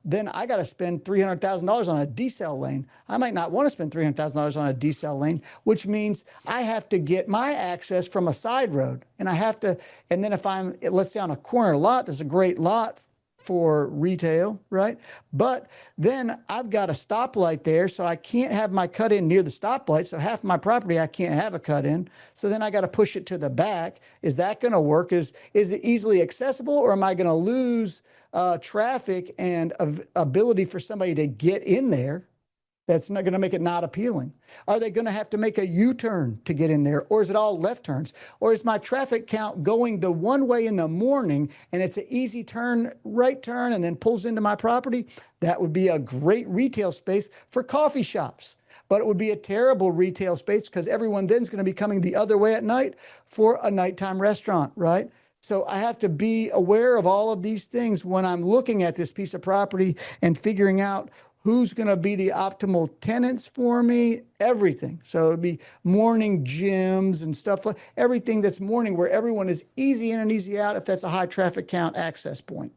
then I got to spend $300,000 on a decel lane. I might not want to spend $300,000 on a decel lane, which means I have to get my access from a side road. And then if I'm, let's say on a corner lot, there's a great lot for retail, right? But then I've got a stoplight there, so I can't have my cut in near the stoplight. So half my property, I can't have a cut in. So then I got to push it to the back. Is that going to work? Is it easily accessible, or am I going to lose traffic and ability for somebody to get in there? That's not going to make it not appealing. Are they going to have to make a U-turn to get in there? Or is it all left turns? Or is my traffic count going the one way in the morning and it's an easy turn, right turn, and then pulls into my property? That would be a great retail space for coffee shops. But it would be a terrible retail space because everyone then is going to be coming the other way at night for a nighttime restaurant, right? So I have to be aware of all of these things when I'm looking at this piece of property and figuring out who's going to be the optimal tenants for me, everything. So it'd be morning gyms and stuff like everything that's morning where everyone is easy in and easy out if that's a high traffic count access point.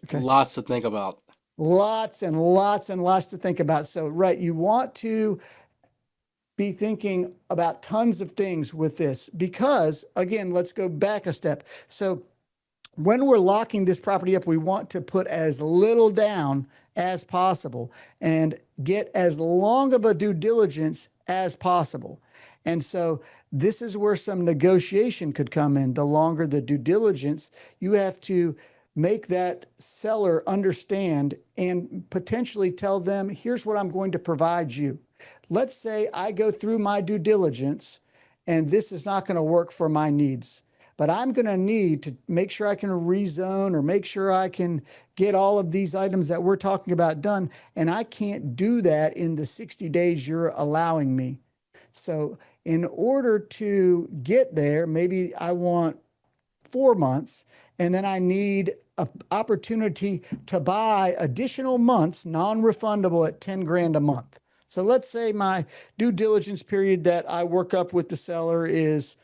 Okay. Lots to think about. Lots and lots and lots to think about. So, right, you want to be thinking about tons of things with this because, again, let's go back a step. So when we're locking this property up, we want to put as little down as possible and get as long of a due diligence as possible. And so this is where some negotiation could come in. The longer the due diligence, you have to make that seller understand and potentially tell them, here's what I'm going to provide you. Let's say I go through my due diligence and this is not going to work for my needs, but I'm going to need to make sure I can rezone or make sure I can get all of these items that we're talking about done. And I can't do that in the 60 days you're allowing me. So in order to get there, maybe I want 4 months, and then I need a opportunity to buy additional months, non-refundable at 10 grand a month. So let's say my due diligence period that I work up with the seller is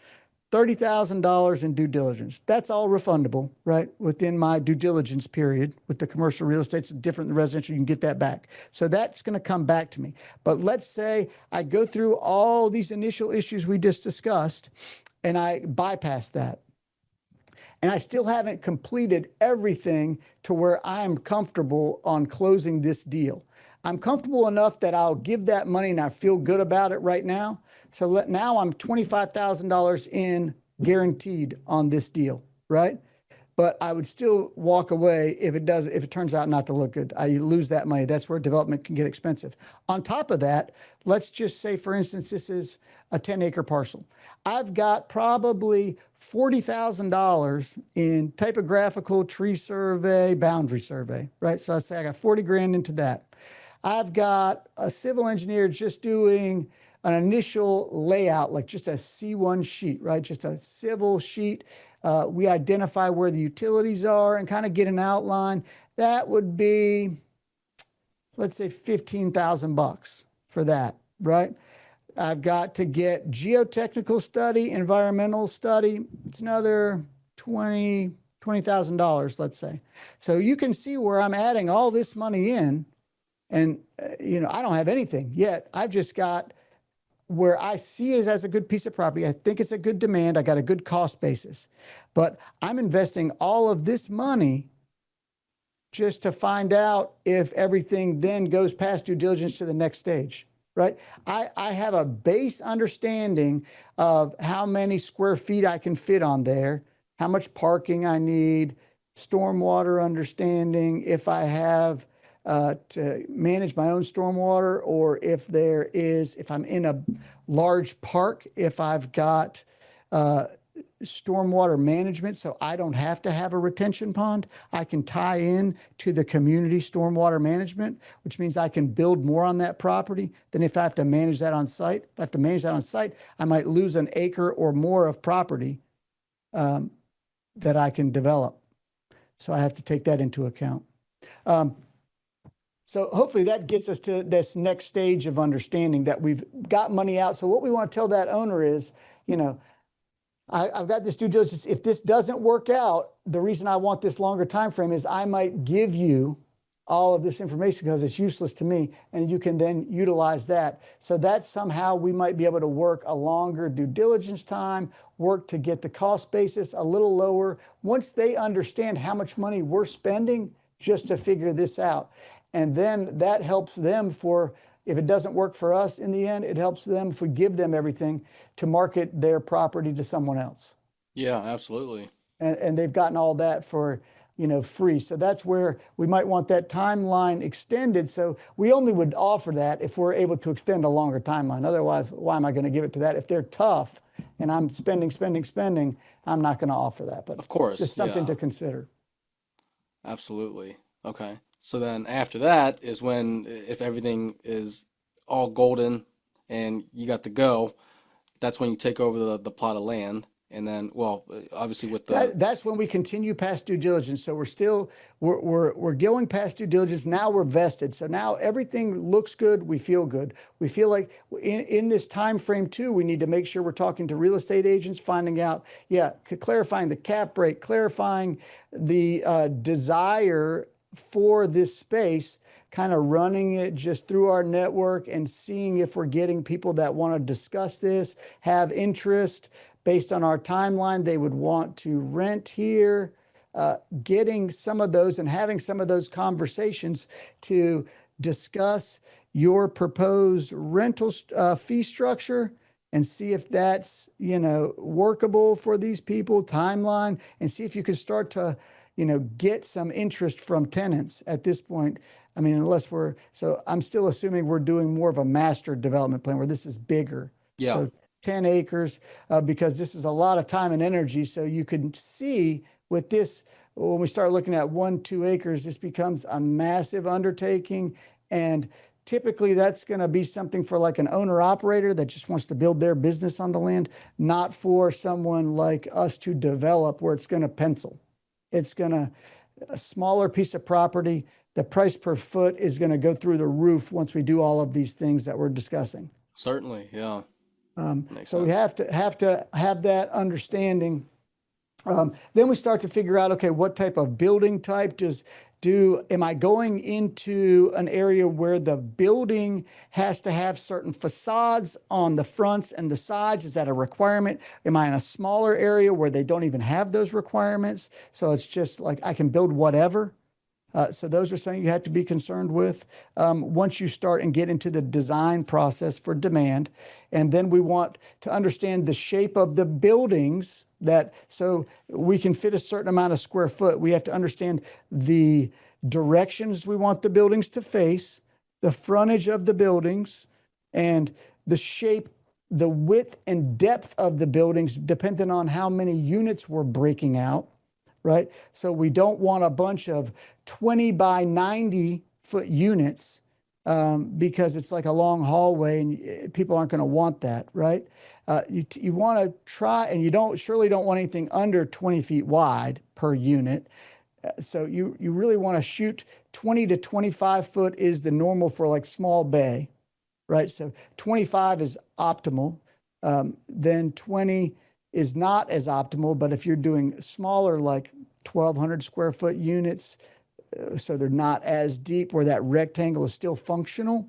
$30,000 in due diligence. That's all refundable, right? Within my due diligence period. With the commercial real estate, it's different than residential. You can get that back. So that's going to come back to me. But let's say I go through all these initial issues we just discussed and I bypass that. And I still haven't completed everything to where I'm comfortable on closing this deal. I'm comfortable enough that I'll give that money and I feel good about it right now. So now I'm $25,000 in guaranteed on this deal, right? But I would still walk away if it turns out not to look good. I lose that money. That's where development can get expensive. On top of that, let's just say, for instance, this is a 10-acre parcel. I've got probably $40,000 in typographical, tree survey, boundary survey, right? So let's say I got 40 grand into that. I've got a civil engineer just doing an initial layout, like just a C1 sheet, right? Just a civil sheet. We identify where the utilities are and kind of get an outline. That would be, let's say, 15,000 bucks for that, right? I've got to get geotechnical study, environmental study. It's another $20,000, let's say. So you can see where I'm adding all this money in. And, I don't have anything yet. I've just got where I see it as a good piece of property. I think it's a good demand. I got a good cost basis. But I'm investing all of this money just to find out if everything then goes past due diligence to the next stage, right? I have a base understanding of how many square feet I can fit on there, how much parking I need, stormwater understanding, if I have to manage my own stormwater, or if I'm in a large park, if I've got stormwater management, so I don't have to have a retention pond. I can tie in to the community stormwater management, which means I can build more on that property than if I have to manage that on site. If I have to manage that on site, I might lose an acre or more of property that I can develop. So I have to take that into account. So hopefully that gets us to this next stage of understanding that we've got money out. So what we want to tell that owner is, I've got this due diligence. If this doesn't work out, the reason I want this longer time frame is I might give you all of this information because it's useless to me, and you can then utilize that. So that somehow we might be able to work a longer due diligence time, work to get the cost basis a little lower once they understand how much money we're spending just to figure this out. And then that helps them if it doesn't work for us in the end, it helps them if we give them everything to market their property to someone else. Yeah, absolutely. And they've gotten all that for, free. So that's where we might want that timeline extended. So we only would offer that if we're able to extend a longer timeline. Otherwise, why am I going to give it to that? If they're tough and I'm spending, I'm not going to offer that. But Of course, just something yeah, to consider. absolutely. Okay. So then after that is when, if everything is all golden and you got the go, that's when you take over the plot of land. And then, well, obviously with That's when we continue past due diligence. So we're going past due diligence. Now we're vested. So now everything looks good. We feel good. We feel like in this time frame too, we need to make sure we're talking to real estate agents, finding out, clarifying the cap rate, clarifying the desire for this space, kind of running it just through our network and seeing if we're getting people that want to discuss this, have interest based on our timeline. They would want to rent here, getting some of those and having some of those conversations to discuss your proposed rental fee structure and see if that's, workable for these people, timeline, and see if you can start to, get some interest from tenants at this point. I mean, so I'm still assuming we're doing more of a master development plan where this is bigger. yeah, So 10 acres, because this is a lot of time and energy. So you can see with this, when we start looking at 1-2 acres, this becomes a massive undertaking. And typically that's going to be something for like an owner operator that just wants to build their business on the land, not for someone like us to develop where it's going to pencil. It's going to a smaller piece of property, the price per foot is going to go through the roof once we do all of these things that we're discussing. Certainly, yeah, makes So we sense. have that understanding. Then we start to figure out, okay, what type of building type am I going into an area where the building has to have certain facades on the fronts and the sides? Is that a requirement? Am I in a smaller area where they don't even have those requirements? So it's just like I can build whatever. So those are something you have to be concerned with once you start and get into the design process for demand. And then we want to understand the shape of the buildings that so we can fit a certain amount of square foot. We have to understand the directions we want the buildings to face, the frontage of the buildings, and the shape, the width and depth of the buildings, depending on how many units we're breaking out, right? So we don't want a bunch of 20 by 90-foot units because it's like a long hallway and people aren't going to want that, right? You want to try, and you surely don't want anything under 20 feet wide per unit. So you really want to shoot 20 to 25 foot is the normal for like small bay, right? So 25 is optimal. Then 20 is not as optimal, but if you're doing smaller, like 1,200 square foot units, so they're not as deep where that rectangle is still functional,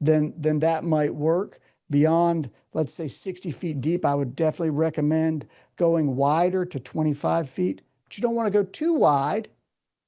then that might work. Beyond, let's say 60 feet deep, I would definitely recommend going wider to 25 feet. But you don't want to go too wide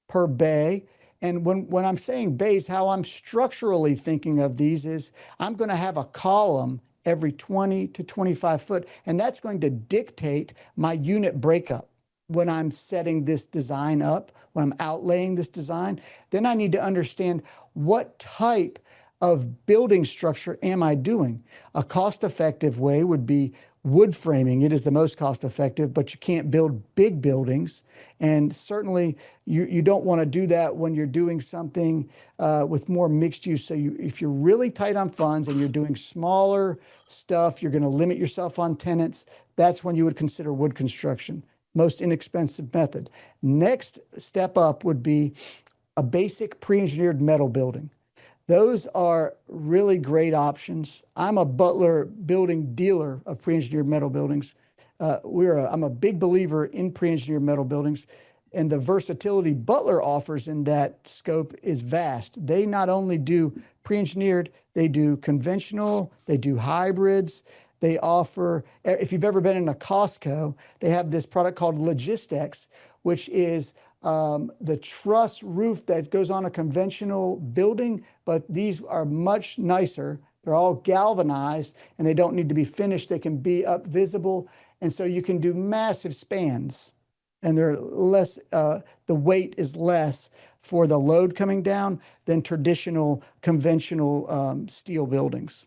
per bay. And when I'm saying bays, how I'm structurally thinking of these is I'm going to have a column every 20 to 25 foot, and that's going to dictate my unit breakup when I'm setting this design up, when I'm outlaying this design. Then I need to understand what type of building structure am I doing? A cost-effective way would be wood framing. It is the most cost-effective, but you can't build big buildings. And certainly you don't want to do that when you're doing something with more mixed use. So if you're really tight on funds and you're doing smaller stuff, you're going to limit yourself on tenants. That's when you would consider wood construction. Most inexpensive method. Next step up would be a basic pre-engineered metal building. Those are really great options. I'm a Butler building dealer of pre-engineered metal buildings. I'm a big believer in pre-engineered metal buildings, and the versatility Butler offers in that scope is vast. They not only do pre-engineered, they do conventional, they do hybrids. They offer, if you've ever been in a Costco, they have this product called Logistics, which is the truss roof that goes on a conventional building, but these are much nicer. They're all galvanized and they don't need to be finished. They can be up visible. And so you can do massive spans and they're less, the weight is less for the load coming down than traditional conventional steel buildings.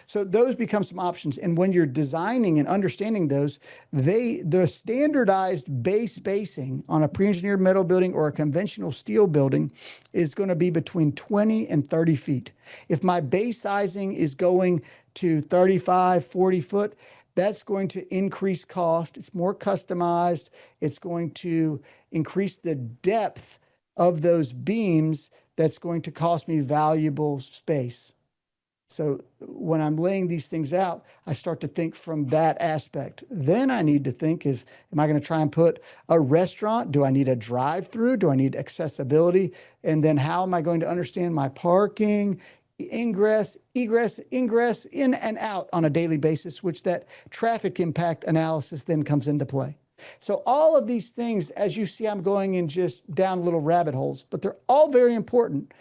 So those become some options. And when you're designing and understanding those, the standardized base spacing on a pre-engineered metal building or a conventional steel building is going to be between 20 and 30 feet. If my base sizing is going to 35, 40 foot, that's going to increase cost. It's more customized. It's going to increase the depth of those beams. That's going to cost me valuable space. So when I'm laying these things out, I start to think from that aspect. Then I need to think is, am I going to try and put a restaurant? Do I need a drive-through? Do I need accessibility? And then how am I going to understand my parking, ingress, egress, ingress, in and out on a daily basis, which that traffic impact analysis then comes into play. So all of these things, as you see, I'm going in just down little rabbit holes, but they're all very important,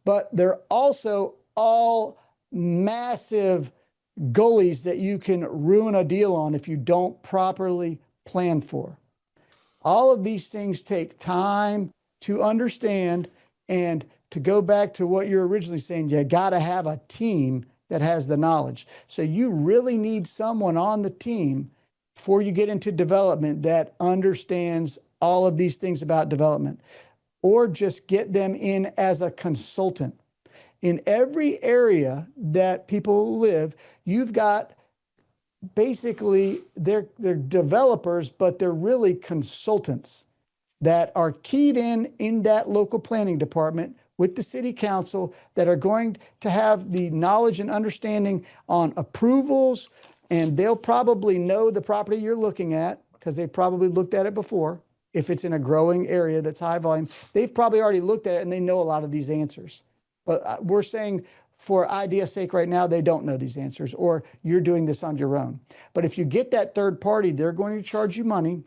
but they're also all massive gullies that you can ruin a deal on if you don't properly plan for. All of these things take time to understand. And to go back to what you're originally saying, you got to have a team that has the knowledge. So you really need someone on the team before you get into development that understands all of these things about development, or just get them in as a consultant. In every area that people live, you've got basically they're developers, but they're really consultants. that are keyed in that local planning department with the city council that are going to have the knowledge and understanding on approvals, and they'll probably know the property you're looking at because they've probably looked at it before. If it's in a growing area that's high volume, they've probably already looked at it and they know a lot of these answers. But we're saying for idea's sake right now, they don't know these answers, or you're doing this on your own. But if you get that third party, they're going to charge you money,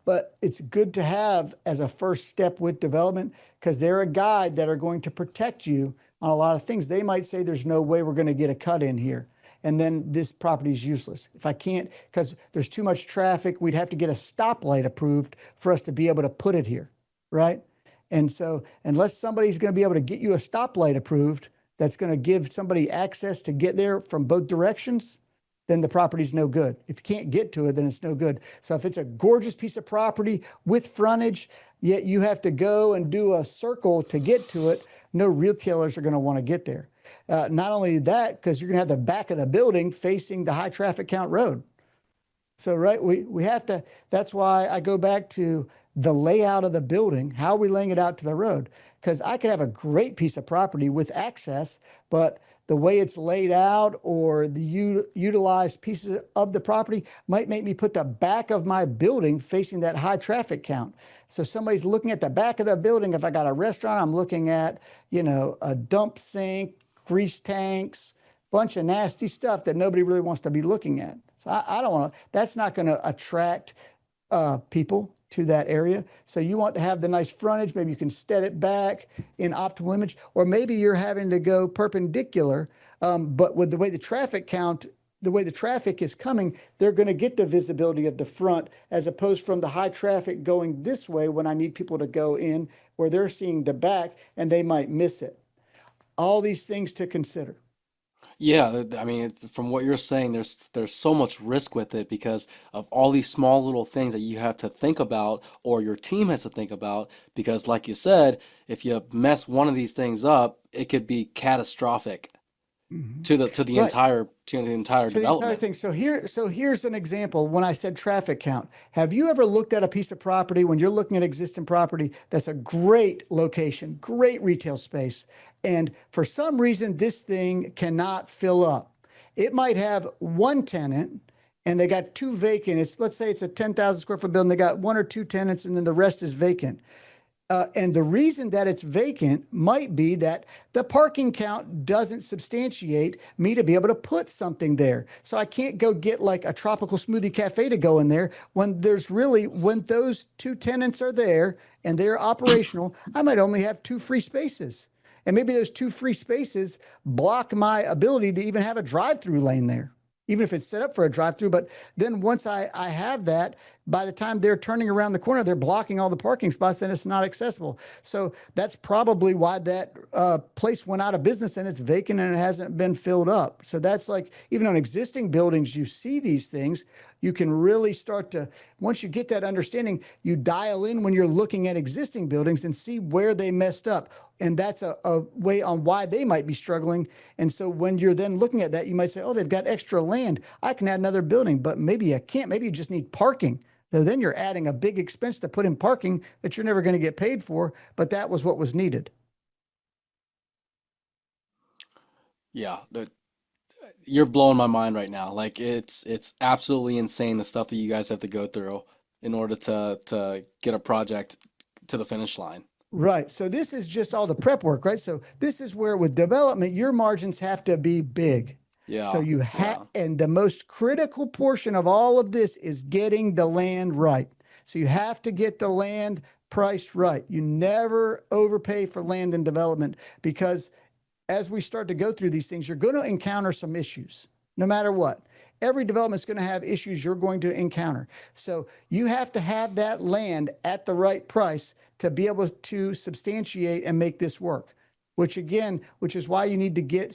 but it's good to have as a first step with development because they're a guide that are going to protect you on a lot of things. They might say there's no way we're going to get a cut in here, and then this property is useless. If I can't, because there's too much traffic, we'd have to get a stoplight approved for us to be able to put it here, right? And so unless somebody's going to be able to get you a stoplight approved, that's going to give somebody access to get there from both directions, then the property's no good. If you can't get to it, then it's no good. So if it's a gorgeous piece of property with frontage, yet you have to go and do a circle to get to it, no retailers are going to want to get there. Not only that, because you're going to have the back of the building facing the high traffic count road. So, right, we have to, that's why I go back to the layout of the building. How are we laying it out to the road? Because I could have a great piece of property with access, but the way it's laid out or the utilized pieces of the property might make me put the back of my building facing that high traffic count. So somebody's looking at the back of the building. If I got a restaurant, I'm looking at, a dump sink, grease tanks, bunch of nasty stuff that nobody really wants to be looking at. So I don't want to, that's not going to attract people to that area. So you want to have the nice frontage. Maybe you can set it back in optimal image, or maybe you're having to go perpendicular. But with the way the traffic is coming, they're going to get the visibility of the front as opposed from the high traffic going this way when I need people to go in where they're seeing the back and they might miss it. All these things to consider. Yeah, I mean, from what you're saying, there's so much risk with it because of all these small little things that you have to think about, or your team has to think about. Because, like you said, if you mess one of these things up, it could be catastrophic Mhm. to the Right. entire So the entire development. thing. So here's an example. When I said traffic count, have you ever looked at a piece of property when you're looking at existing property that's a great location, great retail space, and for some reason this thing cannot fill up? It might have one tenant and they got two vacant. Let's say it's a 10,000 square foot building. They got one or two tenants and then the rest is vacant. And the reason that it's vacant might be that the parking count doesn't substantiate me to be able to put something there. So I can't go get like a tropical smoothie cafe to go in there when those two tenants are there and they're operational, I might only have two free spaces. And maybe those two free spaces block my ability to even have a drive-through lane there, even if it's set up for a drive-through. But then once I have that, by the time they're turning around the corner, they're blocking all the parking spots and it's not accessible. So that's probably why that place went out of business and it's vacant and it hasn't been filled up. So that's like, even on existing buildings, you see these things. You can really start to, once you get that understanding, you dial in when you're looking at existing buildings and see where they messed up. And that's a way on why they might be struggling. And so when you're then looking at that, you might say, oh, they've got extra land. I can add another building, but maybe you can't. Maybe you just need parking. So then you're adding a big expense to put in parking that you're never going to get paid for, but that was what was needed. Yeah, you're blowing my mind right now. Like it's absolutely insane the stuff that you guys have to go through in order to get a project to the finish line. Right. So this is just all the prep work, right? So this is where with development, your margins have to be big. So Yeah, you have, yeah. and the most critical portion of all of this is getting the land right. So you have to get the land priced right. You never overpay for land and development because as we start to go through these things, you're going to encounter some issues no matter what. Every development is going to have issues you're going to encounter. So you have to have that land at the right price to be able to substantiate and make this work, which is why you need to get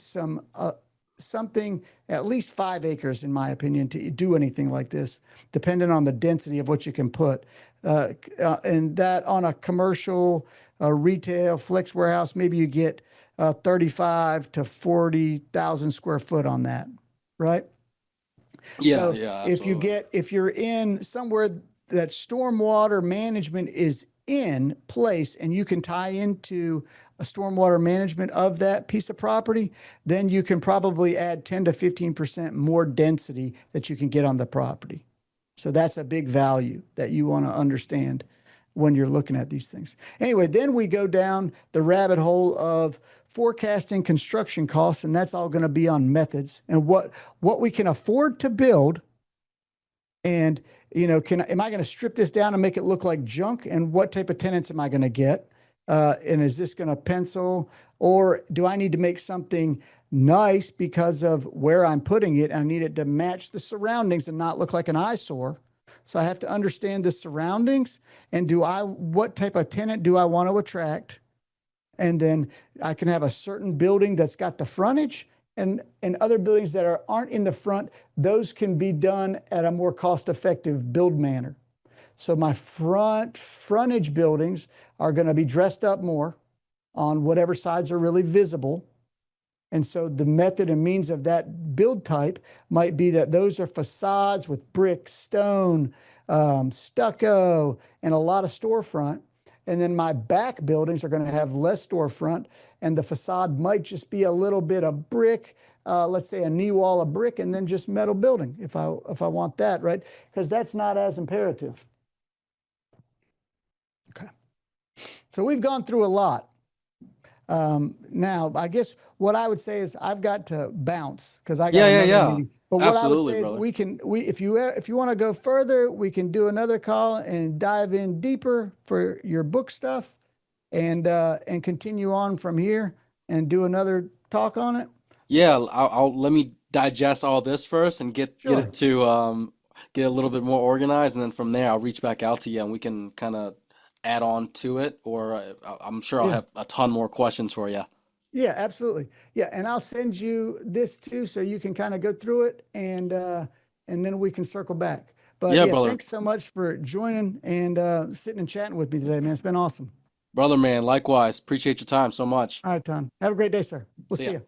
something at least 5 acres, in my opinion, to do anything like this, depending on the density of what you can put. And that on a commercial, retail, flex warehouse, maybe you get 35 to 40,000 square foot on that, right? Yeah, So yeah, absolutely. if you're in somewhere that stormwater management is in place and you can tie into a stormwater management of that piece of property, then you can probably add 10 to 15% more density that you can get on the property. So that's a big value that you want to understand when you're looking at these things. Anyway, then we go down the rabbit hole of forecasting construction costs, and that's all going to be on methods and what we can afford to build. And am I going to strip this down and make it look like junk? And what type of tenants am I going to get? And is this going to pencil, or do I need to make something nice because of where I'm putting it? I need it to match the surroundings and not look like an eyesore. So I have to understand the surroundings and what type of tenant do I want to attract? And then I can have a certain building that's got the frontage and other buildings that aren't in the front. Those can be done at a more cost-effective build manner. So my frontage buildings are going to be dressed up more on whatever sides are really visible. And so the method and means of that build type might be that those are facades with brick, stone, stucco, and a lot of storefront. And then my back buildings are going to have less storefront, and the facade might just be a little bit of brick, let's say a knee wall of brick, and then just metal building if I want that, right? Because that's not as imperative. Okay. So we've gone through a lot. Now, I guess what I would say is I've got to bounce because I got another meeting. But what I would Absolutely, say is brother. if you want to go further, we can do another call and dive in deeper for your book stuff and continue on from here and do another talk on it. Yeah, I'll let me digest all this first and get it Sure. to get a little bit more organized, and then from there I'll reach back out to you and we can kind of add on to it, or I'm sure I'll Yeah. have a ton more questions for you. Yeah, absolutely. Yeah, and I'll send you this too so you can kind of go through it and then we can circle back. But Yeah, yeah, brother. thanks so much for joining and sitting and chatting with me today, man. It's been awesome. Brother man, likewise. Appreciate your time so much. All right, Tom. Have a great day, sir. We'll See see ya. you.